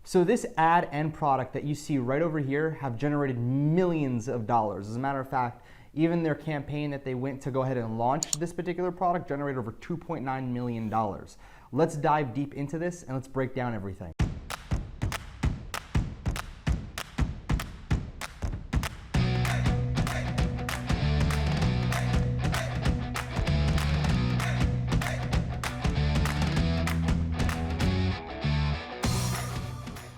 So this ad and product that you see right over here have generated millions of dollars. As a matter of fact, even their campaign that they went to go ahead and launch this particular product generated over $2.9 million. Let's dive deep into this and let's break down everything.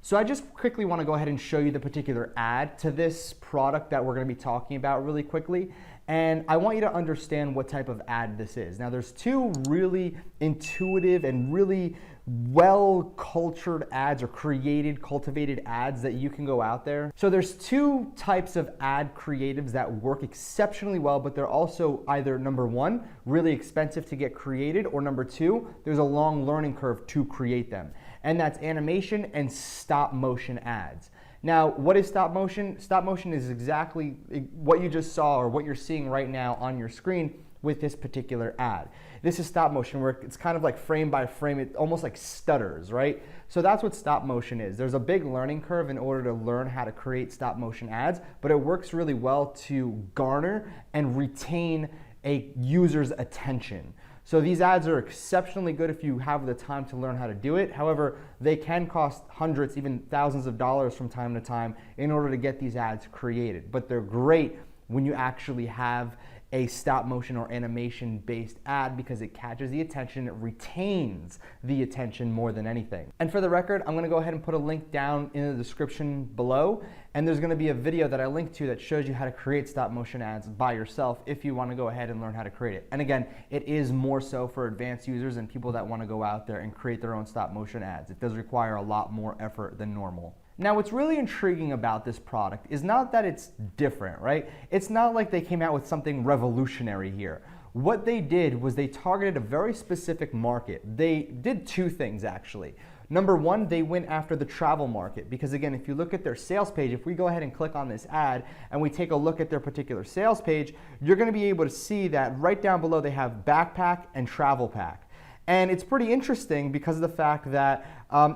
So I just quickly want to go ahead and show you the particular ad to this product that we're going to be talking about really quickly. And I want you to understand what type of ad this is. Now there's two really intuitive and really well-cultured ads or cultivated ads that you can go out there. So there's two types of ad creatives that work exceptionally well, but they're also either number one, really expensive to get created, or number two, there's a long learning curve to create them. And that's animation and stop motion ads. Now, what is stop motion? Stop motion is exactly what you just saw or what you're seeing right now on your screen with this particular ad. This is stop motion where it's kind of like frame by frame, it almost like stutters, right? So that's what stop motion is. There's a big learning curve in order to learn how to create stop motion ads, but it works really well to garner and retain a user's attention. So these ads are exceptionally good if you have the time to learn how to do it. However, they can cost hundreds, even thousands of dollars from time to time in order to get these ads created. But they're great when you actually have a stop motion or animation based ad because it catches the attention, it retains the attention more than anything. And for the record, I'm gonna go ahead and put a link down in the description below, and there's gonna be a video that I link to that shows you how to create stop motion ads by yourself if you wanna go ahead and learn how to create it. And again, it is more so for advanced users and people that wanna go out there and create their own stop motion ads. It does require a lot more effort than normal. Now, what's really intriguing about this product is not that it's different, right? It's not like they came out with something revolutionary here. What they did was they targeted a very specific market. They did two things, actually. Number one, they went after the travel market because, again, if you look at their sales page, if we go ahead and click on this ad and we take a look at their particular sales page, you're going to be able to see that right down below they have backpack and travel pack. And it's pretty interesting because of the fact that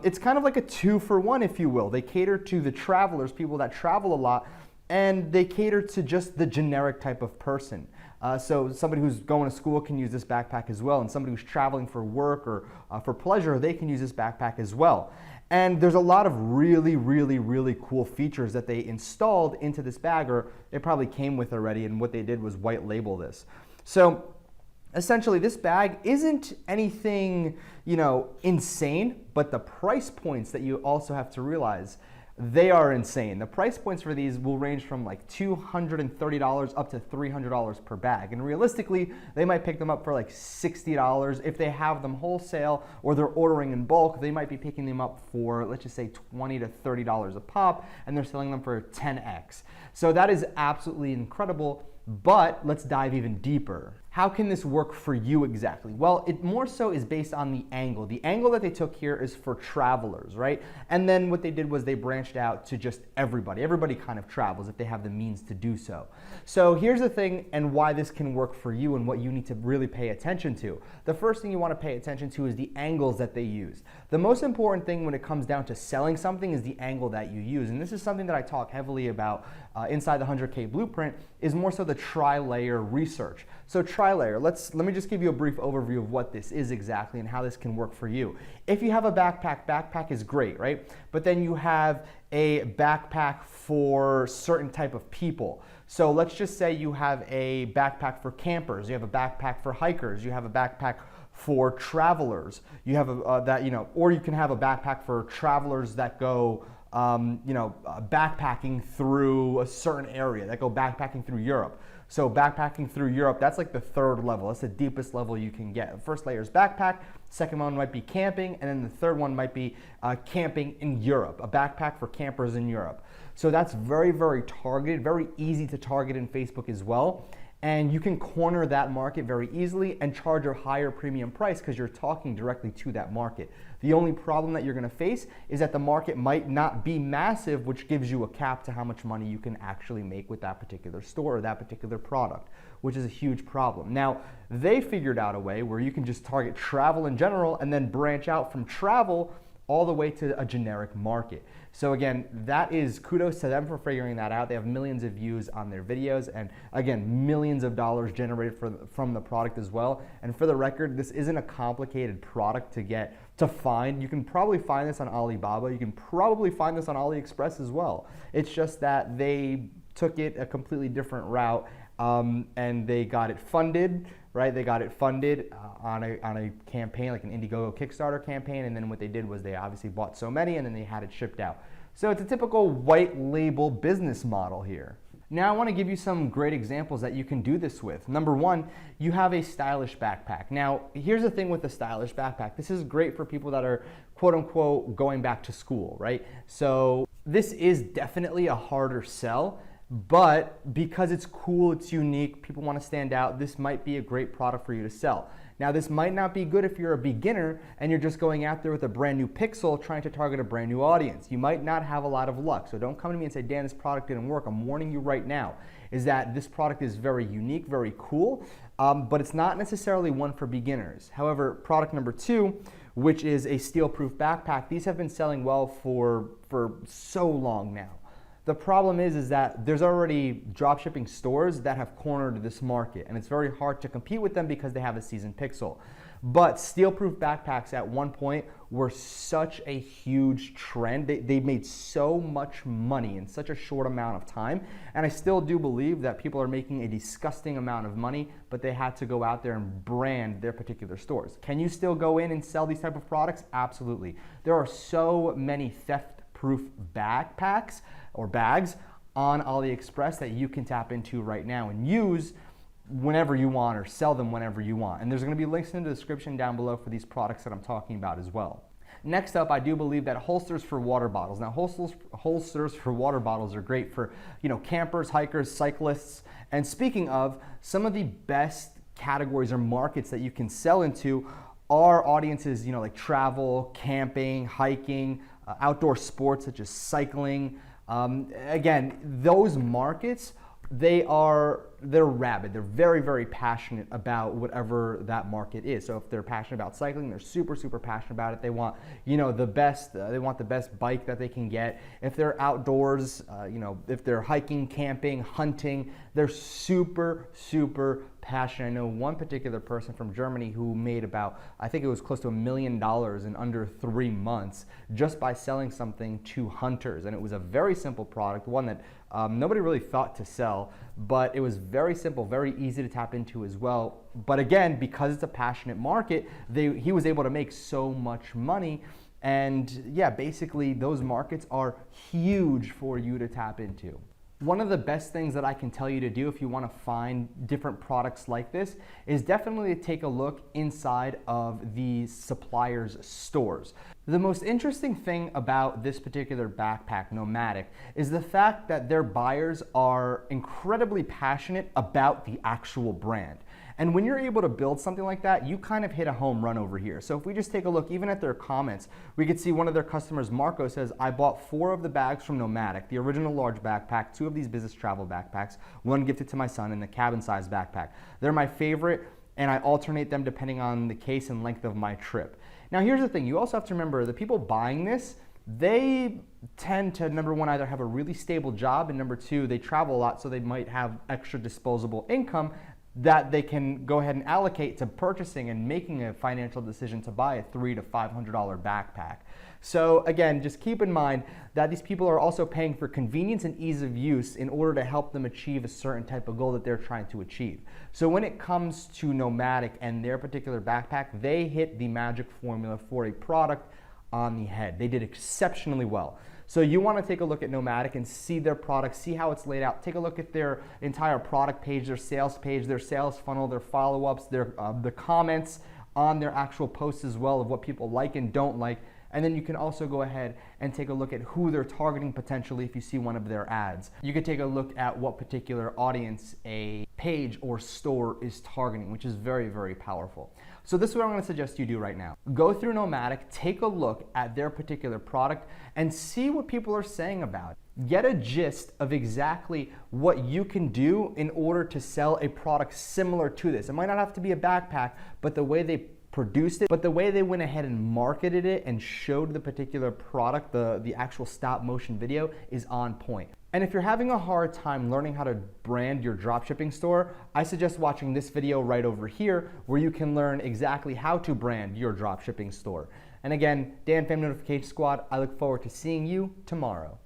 it's kind of like a 2-for-1, if you will. They cater to the travelers, people that travel a lot, and they cater to just the generic type of person. So somebody who's going to school can use this backpack as well, and somebody who's traveling for work or for pleasure, they can use this backpack as well. And there's a lot of really, really, really cool features that they installed into this bag, or it probably came with already, and what they did was white label this. So essentially, this bag isn't anything, insane, but the price points that you also have to realize, they are insane. The price points for these will range from like $230 up to $300 per bag. And realistically, they might pick them up for like $60. If they have them wholesale or they're ordering in bulk, they might be picking them up for, let's just say, $20 to $30 a pop, and they're selling them for 10x. So that is absolutely incredible. But let's dive even deeper. How can this work for you exactly? Well, it more so is based on the angle. The angle that they took here is for travelers, right? And then what they did was they branched out to just everybody. Everybody kind of travels if they have the means to do so. So here's the thing and why this can work for you and what you need to really pay attention to. The first thing you want to pay attention to is the angles that they use. The most important thing when it comes down to selling something is the angle that you use. And this is something that I talk heavily about inside the 100K Blueprint, is more so the tri-layer research. So tri-layer, let me just give you a brief overview of what this is exactly and how this can work for you. If you have a backpack is great, right? But then you have a backpack for certain type of people. So let's just say you have a backpack for campers, you have a backpack for hikers, you have a backpack for travelers, you have or you can have a backpack for travelers that go backpacking through a certain area, that go backpacking through Europe. So backpacking through Europe, that's like the third level. That's the deepest level you can get. The first layer is backpack, second one might be camping, and then the third one might be camping in Europe, a backpack for campers in Europe. So that's very, very targeted, very easy to target in Facebook as well. And you can corner that market very easily and charge a higher premium price because you're talking directly to that market. The only problem that you're going to face is that the market might not be massive, which gives you a cap to how much money you can actually make with that particular store or that particular product, which is a huge problem. Now, they figured out a way where you can just target travel in general and then branch out from travel all the way to a generic market. So again, that is kudos to them for figuring that out. They have millions of views on their videos, and again, millions of dollars generated from the product as well. And for the record, this isn't a complicated product to find. You can probably find this on Alibaba. You can probably find this on AliExpress as well. It's just that they took it a completely different route, and they got it funded, right? They got it funded on a campaign, like an Indiegogo Kickstarter campaign, and then what they did was they obviously bought so many and then they had it shipped out. So it's a typical white label business model here. Now I want to give you some great examples that you can do this with. Number one, you have a stylish backpack. Now, here's the thing with the stylish backpack. This is great for people that are quote unquote going back to school, right? So this is definitely a harder sell, but because it's cool, it's unique, people want to stand out, this might be a great product for you to sell. Now, this might not be good if you're a beginner and you're just going out there with a brand new Pixel trying to target a brand new audience. You might not have a lot of luck. So don't come to me and say, Dan, this product didn't work. I'm warning you right now, is that this product is very unique, very cool, but it's not necessarily one for beginners. However, product number two, which is a steel-proof backpack, these have been selling well for so long now. The problem is that there's already dropshipping stores that have cornered this market, and it's very hard to compete with them because they have a seasoned Pixel. But steel-proof backpacks at one point were such a huge trend. They made so much money in such a short amount of time, and I still do believe that people are making a disgusting amount of money, but they had to go out there and brand their particular stores. Can you still go in and sell these type of products? Absolutely. There are so many theft-proof backpacks or bags on AliExpress that you can tap into right now and use whenever you want or sell them whenever you want. And there's going to be links in the description down below for these products that I'm talking about as well. Next up, I do believe that holsters for water bottles. Now, holsters for water bottles are great for, campers, hikers, cyclists. And speaking of, some of the best categories or markets that you can sell into are audiences, like travel, camping, hiking, outdoor sports such as cycling. Again, those markets, they're rabid. They're very, very passionate about whatever that market is. So if they're passionate about cycling, they're super, super passionate about it. They want, the best. They want the best bike that they can get. If they're outdoors, if they're hiking, camping, hunting, they're super, super passionate. I know one particular person from Germany who made about, I think it was close to $1 million in under 3 months just by selling something to hunters. And it was a very simple product, one that nobody really thought to sell, but it was very simple, very easy to tap into as well. But again, because it's a passionate market, he was able to make so much money. And yeah, basically those markets are huge for you to tap into. One of the best things that I can tell you to do if you want to find different products like this is definitely to take a look inside of the suppliers' stores. The most interesting thing about this particular backpack, Nomadic, is the fact that their buyers are incredibly passionate about the actual brand. And when you're able to build something like that, you kind of hit a home run over here. So if we just take a look even at their comments, we could see one of their customers, Marco, says, I bought 4 of the bags from Nomadic, the original large backpack, 2 of these business travel backpacks, 1 gifted to my son, and the cabin size backpack. They're my favorite, and I alternate them depending on the case and length of my trip. Now here's the thing, you also have to remember the people buying this, they tend to, number one, either have a really stable job, and number 2, they travel a lot, so they might have extra disposable income that they can go ahead and allocate to purchasing and making a financial decision to buy a $300 to $500 backpack. So again, just keep in mind that these people are also paying for convenience and ease of use in order to help them achieve a certain type of goal that they're trying to achieve. So when it comes to Nomadic and their particular backpack, they hit the magic formula for a product on the head. They did exceptionally well. So you want to take a look at Nomadic and see their product, see how it's laid out. Take a look at their entire product page, their sales funnel, their follow-ups, the comments on their actual posts as well of what people like and don't like. And then you can also go ahead and take a look at who they're targeting potentially if you see one of their ads. You can take a look at what particular audience a page or store is targeting, which is very, very powerful. So this is what I'm going to suggest you do right now. Go through Nomadic, take a look at their particular product, and see what people are saying about it. Get a gist of exactly what you can do in order to sell a product similar to this. It might not have to be a backpack, but the way they produced it, but the way they went ahead and marketed it and showed the particular product, the actual stop motion video, is on point. And if you're having a hard time learning how to brand your dropshipping store, I suggest watching this video right over here where you can learn exactly how to brand your dropshipping store. And again, Dan, Family Notification Squad, I look forward to seeing you tomorrow.